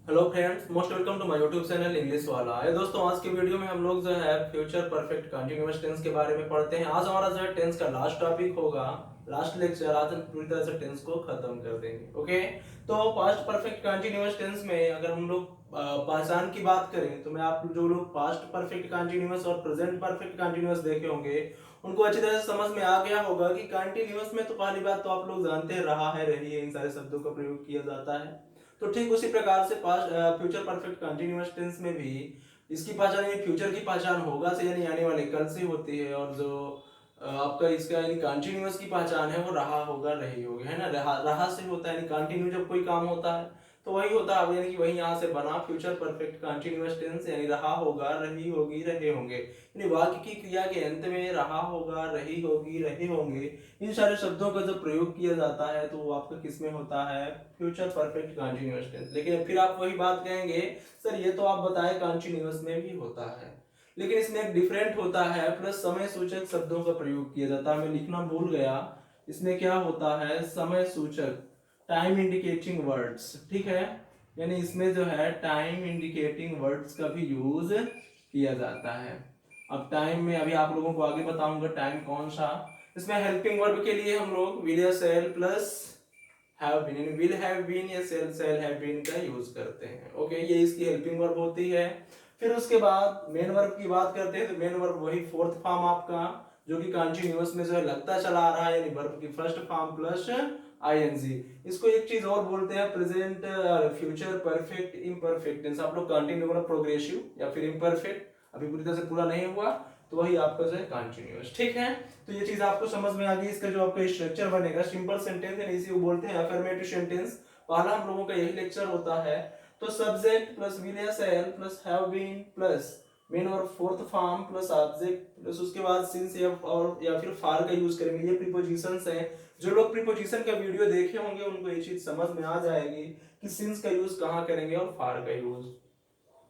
Hello friends, most welcome to my YouTube channel English वाला। ये दोस्तों, आज के वीडियो में हम लोग जो है फ्यूचर परफेक्ट कंटीन्यूअस टेंस के बारे में पढ़ते हैं। आज हमारा जो है टेंस का लास्ट टॉपिक होगा, लास्ट लेक्चर। आज हम पूरी तरह से टेंस को खत्म कर देंगे। ओके, तो पास्ट परफेक्ट कंटीन्यूअस टेंस में अगर हम लोग पहचान की बात करें तो मैं आप जो लोग पास्ट परफेक्ट कंटीन्यूअस और प्रेजेंट परफेक्ट कंटीन्यूअस देखे होंगे उनको अच्छी तरह से समझ में आ गया होगा कि कंटीन्यूअस में तो पहली बात तो आप लोग जानते हैं, रहा है, रही है, इन सारे शब्दों का प्रयोग किया जाता है। तो ठीक उसी प्रकार से past future perfect continuous tense में भी इसकी पहचान यानी फ्यूचर की पहचान होगा से यानी आने वाले कल से होती है, और जो आपका इसका यानी कंटिन्यूअस की पहचान है वो रहा होगा, रही होगी, है ना। रहा से होता है यानी कंटिन्यू जब कोई काम होता है तो वही होता है, यानी कि वही यहाँ से बना फ्यूचर परफेक्ट कंटिन्यूअस टेंस, यानी रहा होगा, रही होगी, रहे होंगे। यानी वाक्य की क्रिया के अंत में रहा होगा, रही होगी, रहे होंगे, इन सारे शब्दों का जब प्रयोग किया जाता है तो वो आपका किस में होता है, फ्यूचर परफेक्ट कंटिन्यूअस टेंस। लेकिन फिर आप वही बात कहेंगे, सर ये तो आप बताए कंटिन्यूअस में भी होता है, लेकिन इसमें एक डिफरेंट होता है, प्लस समय सूचक शब्दों का प्रयोग किया जाता है। मैं लिखना भूल गया, इसमें क्या होता है, समय सूचक, टाइम इंडिकेटिंग वर्ड्स, ठीक है। यानी इसमें जो है टाइम इंडिकेटिंग वर्ड्स का भी यूज किया जाता है। अब टाइम में अभी आप लोगों को आगे बताऊंगा टाइम कौन सा। इसमें हेल्पिंग वर्ब के लिए हम लोग विल या सेल प्लस हैव बीन, यानी विल हैव बीन या सेल सेल हैव बीन का यूज करते हैं। ओके, ये इसकी हेल्पिंग वर्ब होती है। फिर उसके बाद मेन वर्ब की बात करते हैं तो मेन वर्ब वही फोर्थ फॉर्म आपका, जो कि कंटीन्यूअस में जो है लगता चला आ रहा है, यानी वर्ब की फर्स्ट फॉर्म प्लस आईएनजी। इसको एक चीज और बोलते हैं, present future perfect imperfect tense. आप लोग कंटिन्यू मतलब प्रोग्रेसिव या फिर इम्परफेक्ट, अभी पूरी तरह से पूरा नहीं हुआ तो वही आपका जो है कंटिन्यूअस, ठीक है। तो ये चीज आपको समझ में आ गई। इसका जो आपका स्ट्रक्चर बनेगा, सिंपल सेंटेंस है, इसी को बोलते हैं अफर्मेटिव सेंटेंस। पहला हम लोगों का यही लेक्चर होता है। तो सब्जेक्ट प्लस विल या shall plus have been plus main और fourth form plus object plus उसके बाद सिंस या फिर फार का यूज करेंगे। ये प्रीपोजिशंस हैं। जो लोग प्रीपोजिशन का वीडियो देखे होंगे उनको ये चीज समझ में आ जाएगी कि सिंस का यूज कहाँ करेंगे और फार का यूज।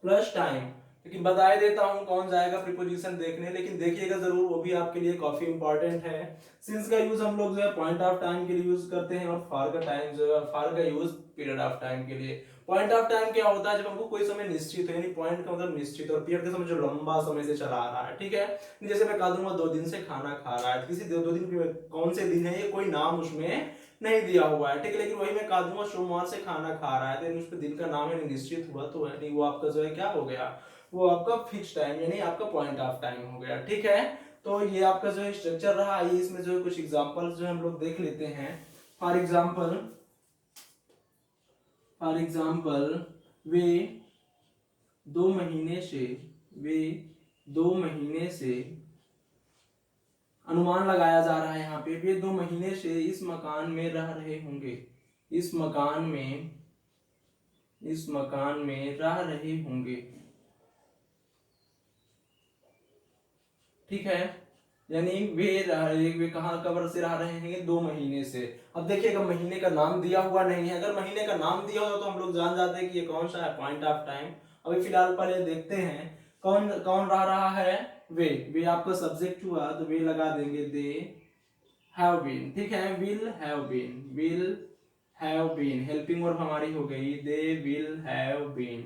प्लस टाइम, लेकिन बता देता हूं कौन जाएगा प्रीपोजिशन देखने, लेकिन देखिएगा जरूर, वो भी आपके लिए काफी इंपॉर्टेंट है। सिंस का यूज हम लोग जो है पॉइंट ऑफ टाइम के लिए यूज करते हैं, और फार का टाइम जो है, फार का यूज पीरियड ऑफ टाइम के लिए। पॉइंट ऑफ टाइम क्या होता है, जब हमको कोई समय निश्चित हो, यानी पॉइंट का मतलब निश्चित, और पीरियड का समय जो लंबा समय से चला आ रहा है, ठीक है। जैसे मैं कह दूंगा 2 दिन से खाना खा रहा है, किसी 2 दिन कौन से दिन है ये कोई नाम उसमें नहीं दिया हुआ है, ठीक है। लेकिन वही मैं कह दूंगा सोमवार से खाना खा रहा है, तो उस पर दिन का नाम है निश्चित हुआ, तो है नहीं, वो आपका जो है क्या हो गया, वो आपका फिक्स टाइम यानी आपका पॉइंट ऑफ टाइम हो गया, ठीक है। तो ये आपका जो है स्ट्रक्चर रहा। आइए इसमें जो है कुछ एग्जांपल्स जो हम लोग देख लेते हैं। फॉर एग्जांपल, वे 2 महीने से, वे 2 महीने से, अनुमान लगाया जा रहा है यहाँ पे, वे 2 महीने से इस मकान में रह रहे होंगे, इस मकान में, इस मकान में रह रहे होंगे, ठीक है। यानी वे कहाँ कब से रह रहे हैं, 2 महीने से। अब देखिएगा महीने का नाम दिया हुआ नहीं है, अगर महीने का नाम दिया होता तो हम लोग जान जाते हैं कि ये कौन सा है, पॉइंट ऑफ टाइम। अभी फिलहाल पहले देखते हैं कौन कौन रह रहा है, वे आपका सब्जेक्ट हुआ तो वे लगा देंगे, दे हैव बीन, ठीक है। Will have been, will have been helping verb हमारी हो गई, दे विल हैव बीन,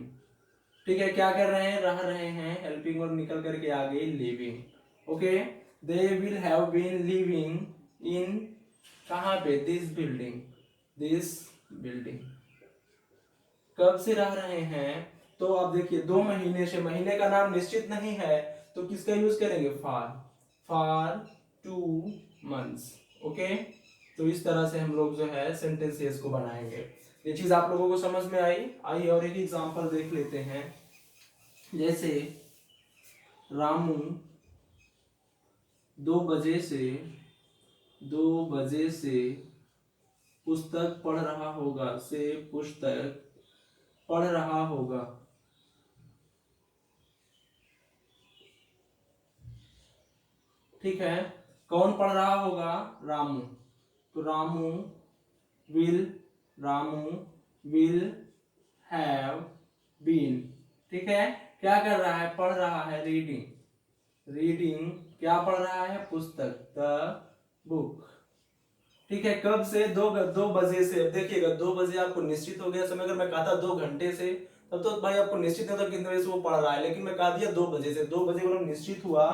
ठीक है। क्या कर रहे हैं, रह रहे हैं, हेल्पिंग वर्ब निकल करके आ गई living. Okay, they will have been living in, कहाँ पे, दिस बिल्डिंग, दिस बिल्डिंग। कब से रह रहे हैं, तो अब देखिए 2 महीने से, महीने का नाम निश्चित नहीं है तो किसका यूज करेंगे, फार, फार 2 मंथ्स। ओके, तो इस तरह से हम लोग जो है सेंटेंसेस को बनाएंगे। ये चीज आप लोगों को समझ में आई। आइए और एक एग्जांपल देख लेते हैं। जैसे रामू 2 बजे से, 2 बजे से पुस्तक पढ़ रहा होगा, से पुस्तक पढ़ रहा होगा, ठीक है। कौन पढ़ रहा होगा, रामू। तो will Ramu will have been, ठीक है। क्या कर रहा है, पढ़ रहा है, रीडिंग, रीडिंग क्या पढ़ रहा है, पुस्तक, द बुक, ठीक है। कब से, 2 बजे से। अब देखिएगा 2 बजे आपको निश्चित हो गया समय, अगर मैं कहता 2 घंटे से तब तो भाई आपको निश्चित नहीं था कितने बजे से वो पढ़ रहा है, लेकिन मैं कह दिया 2 बजे से, 2 बजे मतलब निश्चित हुआ,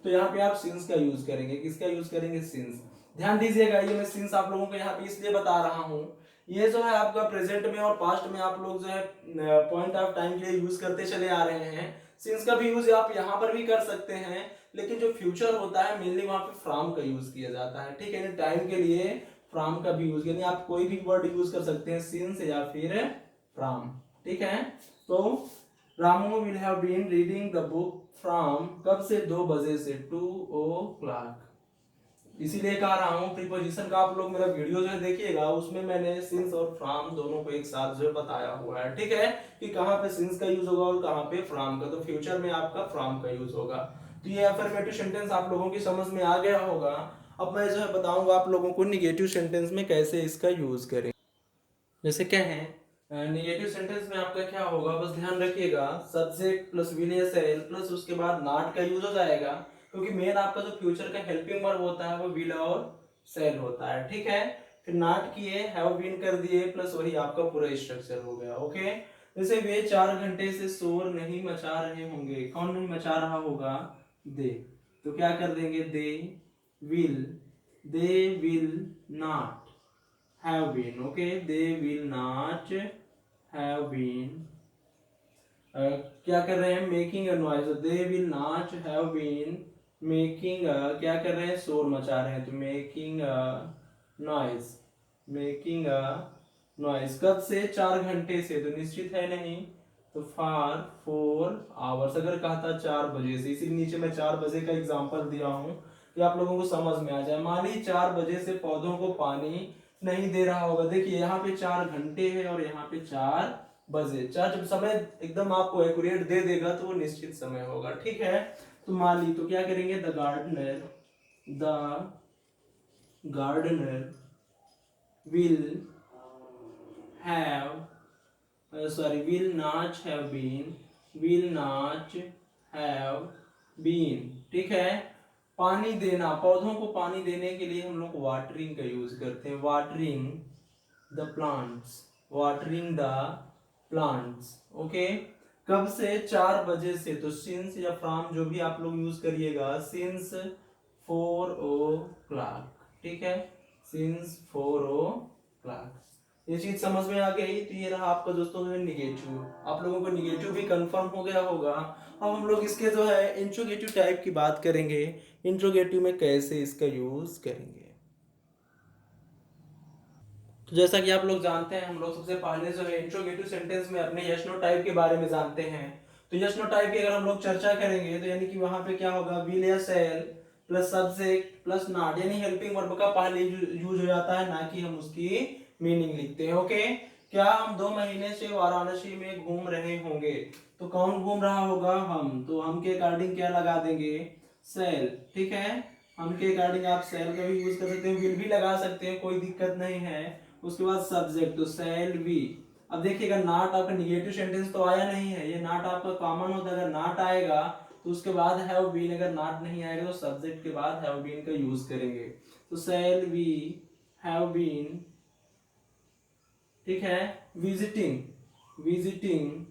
तो यहाँ पे आप सिंस का यूज करेंगे। किसका यूज करेंगे? सिंस। ध्यान दीजिएगा, ये मैं सिंस आप लोगों को यहाँ पे इसलिए बता रहा हूँ, ये जो है आपका प्रेजेंट में और पास्ट में आप लोग जो है पॉइंट ऑफ टाइम के लिए यूज करते चले आ रहे हैं। सिंस का भी यूज आप यहाँ पर भी कर सकते हैं, लेकिन जो फ्यूचर होता है मेनली वहां पे फ्रॉम का यूज किया जाता है। ठीक है, टाइम के लिए फ्रॉम का भी यूज, यानी आप कोई भी वर्ड यूज कर सकते हैं, सिंस या फिर फ्रॉम। ठीक है, तो Ramu will have been reading the book from, कब से? 2 बजे से, 2 o'clock। इसीलिए कह रहा हूँ प्रीपोजिशन का आप लोग मेरा वीडियो जो है देखिएगा, उसमें मैंने सिंस और फ्रॉम दोनों को एक साथ जो है बताया हुआ है। ठीक है, कि कहाँ पे सिंस का यूज होगा और कहाँ पे फ्रॉम का, तो फ्यूचर में आपका फ्रॉम का यूज होगा। तो ये अफर्मेटिव सेंटेंस आप लोगों की समझ में आ गया होगा। अब मैं जो है बताऊंगा आप लोगों को निगेटिव सेंटेंस में कैसे इसका यूज करें। जैसे क्या है निगेटिव सेंटेंस में आपका क्या होगा, बस ध्यान रखिएगा, सब्जेक्ट प्लस विल या सेल प्लस उसके बाद नॉट का यूज हो जाएगा, क्योंकि मेन आपका जो फ्यूचर का हेल्पिंग वर्ब होता है वो विल और सेल होता है। ठीक है, फिर नॉट किए, हैव बीन कर दिए, प्लस वही आपका पूरा स्ट्रक्चर हो गया। ओके, जैसे वे 4 घंटे से शोर नहीं मचा रहे होंगे, कौन नहीं मचा रहा होगा? दे। तो क्या कर देंगे? Will they will not have been, okay, they will not have been क्या कर रहे हैं? making a noise, so they will not have been making a, क्या कर रहे हैं? शोर मचा रहे हैं, तो making a noise, making a noise कब से? 4 घंटे से, तो निश्चित है नहीं, तो फॉर 4 hours। अगर कहा था 4 बजे से, इसीलिए नीचे मैं 4 बजे का एग्जांपल दिया हूँ कि आप लोगों को समझ में आ जाए। मान ली 4 बजे से पौधों को पानी नहीं दे रहा होगा, देखिए यहाँ पे 4 घंटे है और यहाँ पे 4 बजे, चार जब समय एकदम आपको एक्यूरेट दे देगा तो वो निश्चित समय होगा। ठीक है, तो मान ली, तो क्या करेंगे? The gardener will have will not have been, will not have been. ठीक है, पानी देना, पौधों को पानी देने के लिए हम लोग वाटरिंग का यूज करते हैं, watering the plants, watering the plants. Okay, कब से? 4 बजे से, तो सिंस या फ्रॉम जो भी आप लोग यूज करिएगा, सिंस 4 o'clock। ठीक है, सिंस 4 o'clock। ये चीज समझ में आ गई। तो ये रहा आपका दोस्तों में निगेटिव, आप लोगों को निगेटिव भी कंफर्म हो गया होगा। अब हम लोग इसके जो है इंट्रोगेटिव टाइप की बात करेंगे, इंट्रोगेटिव में कैसे इसका यूज करेंगे। तो जैसा कि आप लोग जानते हैं, हम लोग सबसे पहले जो है इंट्रोगेटिव सेंटेंस में अपने यस नो टाइप के बारे में जानते हैं। तो यस नो टाइप की अगर हम लोग चर्चा करेंगे, तो यानी कि वहां पे क्या होगा? विल या shall plus subject plus not, यानी हेल्पिंग वर्ब का पहले यूज हो जाता है, ना कि हम उसकी मीनिंग लिखते हैं। ओके, क्या हम 2 महीने से वाराणसी में घूम रहे होंगे, तो कौन घूम रहा होगा? हम। तो हम के अकॉर्डिंग क्या लगा देंगे? सेल। ठीक है, हम के अकॉर्डिंग आप सेल का भी यूज कर सकते हैं, विल भी लगा सकते हैं, कोई दिक्कत नहीं है। उसके बाद सब्जेक्ट, तो सेल बी। अब देखिएगा, नॉट आपका निगेटिव सेंटेंस तो आया नहीं है, ये नॉट आपका कॉमन होता है। अगर नॉट आएगा तो उसके बाद हैव बीन, अगर नॉट नहीं आएगा तो सब्जेक्ट के बाद हैव बीन का यूज करेंगे। तो सेल बी हैव बीन। ठीक है, विजिटिंग,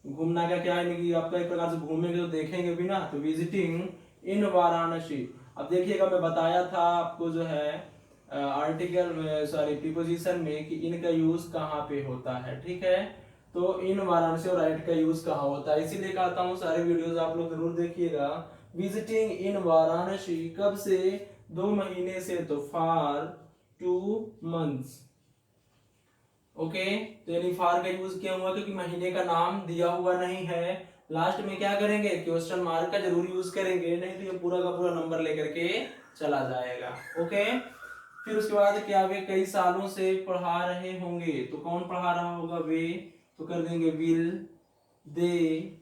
घूमना का क्या है कि आपका एक प्रकार से घूमेंगे तो देखेंगे भी ना, तो विजिटिंग इन वाराणसी। अब देखिएगा, मैं बताया था आपको जो है आर्टिकल में, प्रीपोजिशन में, कि इन का यूज कहाँ पे होता है। ठीक है, तो इन वाराणसी और राइट का यूज कहाँ होता है, इसीलिए कहता हूँ सारे वीडियोस आप लोग जरूर देखिएगा। विजिटिंग इन वाराणसी कब से? 2 महीने से, तो फॉर 2 months। ओके, तो यानी फॉर का यूज किया हुआ क्योंकि महीने का नाम दिया हुआ नहीं है। लास्ट में क्या करेंगे? क्वेश्चन मार्क का जरूर यूज करेंगे, नहीं तो ये पूरा का पूरा नंबर लेकर के चला जाएगा। ओके, फिर उसके बाद क्या? वे कई सालों से पढ़ा रहे होंगे, तो कौन पढ़ा रहा होगा? वे। तो कर देंगे will they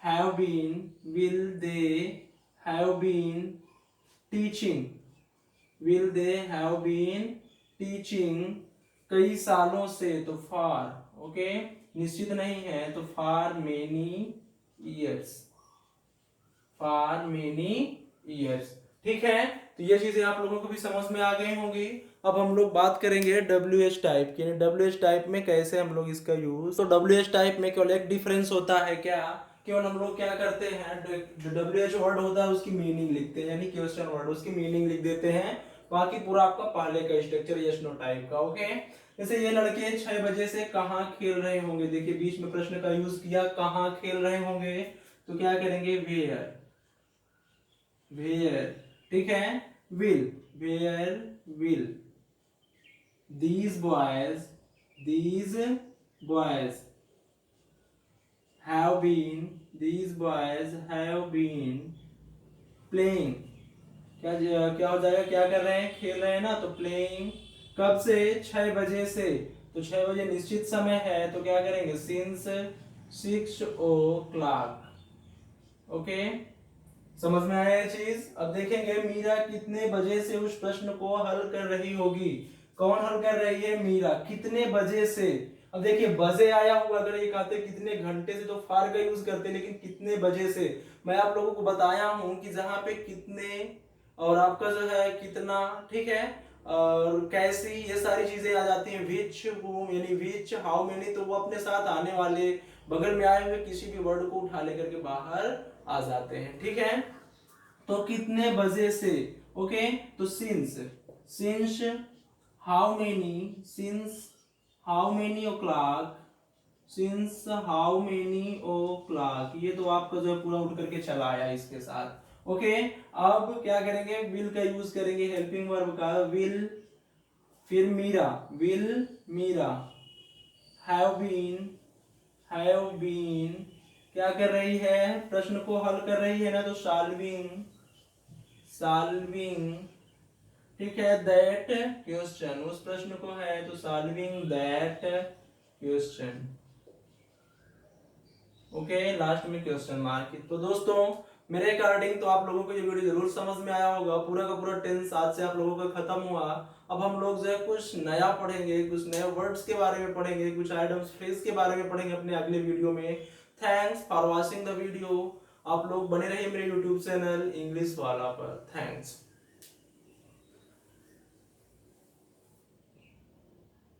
have been, will they have been teaching, will they have been teaching कई सालों से, तो फॉर। ओके, निश्चित नहीं है, तो for many years, for many years. ठीक है, तो ये चीजें आप लोगों को भी समझ में आ गई होंगी। अब हम लोग बात करेंगे WH टाइप की। WH टाइप में कैसे हम लोग इसका यूज, तो WH टाइप में केवल एक डिफरेंस होता है क्या, केवल हम लोग क्या करते हैं, जो WH वर्ड होता है उसकी मीनिंग लिखते हैं, यानी क्वेश्चन वर्ड उसकी मीनिंग लिख देते हैं, बाकी पूरा आपका पहले का स्ट्रक्चर यस नो टाइप का। ओके, जैसे ये लड़के 6 बजे से कहाँ खेल रहे होंगे, देखिए बीच में प्रश्न का यूज किया, कहाँ खेल रहे होंगे, तो क्या करेंगे, वेयर, वेयर, ठीक है, will, where will, these boys have been, these boys have been playing, क्या हो जाएगा, क्या कर रहे हैं, खेल रहे हैं ना, तो प्लेइंग कब से, 6 बजे से, तो 6 बजे निश्चित समय है, तो क्या करेंगे, सिंस 6 o'clock। ओके, समझ में आया ये चीज। अब देखेंगे मीरा कितने बजे से उस प्रश्न को हल कर रही होगी, कौन हल कर रही है, मीरा, कितने बजे से। अब देखिए बजे आया हुआ, अगर ये कहते कितने घंटे से तो फार का यूज करते, लेकिन कितने बजे से, मैं आप लोगों को बताया हूं कि जहां पे कितने और आपका जो है कितना, ठीक है, और कैसी, ये सारी चीजें आ जाती हैं, विच, whom, यानी विच, हाउ मेनी, तो वो अपने साथ आने वाले बगल में आए हुए किसी भी वर्ड को उठा लेकर के बाहर आ जाते हैं, ठीक है। तो कितने बजे से, ओके, तो since, since how many, since how many o'clock, since how many o'clock, ये तो आपका जो है पूरा उठ करके चला आया इसके साथ। ओके, अब क्या करेंगे, विल का यूज करेंगे, हेल्पिंग वर्ब का, विल, फिर Meera, will Meera have been क्या कर रही है, प्रश्न को हल कर रही है ना, तो सॉल्विंग, सॉल्विंग, ठीक है, दैट क्वेश्चन, उस प्रश्न को है तो solving that question. Okay, last में क्वेश्चन मार्क। तो दोस्तों मेरे अकॉर्डिंग तो आप लोगों को ये वीडियो जरूर समझ में आया होगा, पूरा का पूरा टेंस आज से आप लोगों का खत्म हुआ। अब हम लोग जो है कुछ नया पढ़ेंगे, कुछ नए वर्ड्स के बारे में पढ़ेंगे, कुछ आइटम्स फ्रेज के बारे में पढ़ेंगे अपने अगले वीडियो में। Thanks for watching the video. आप लोग बने रहिए मेरे यूट्यूब चैनल इंग्लिश वाला पर। थैंक्स।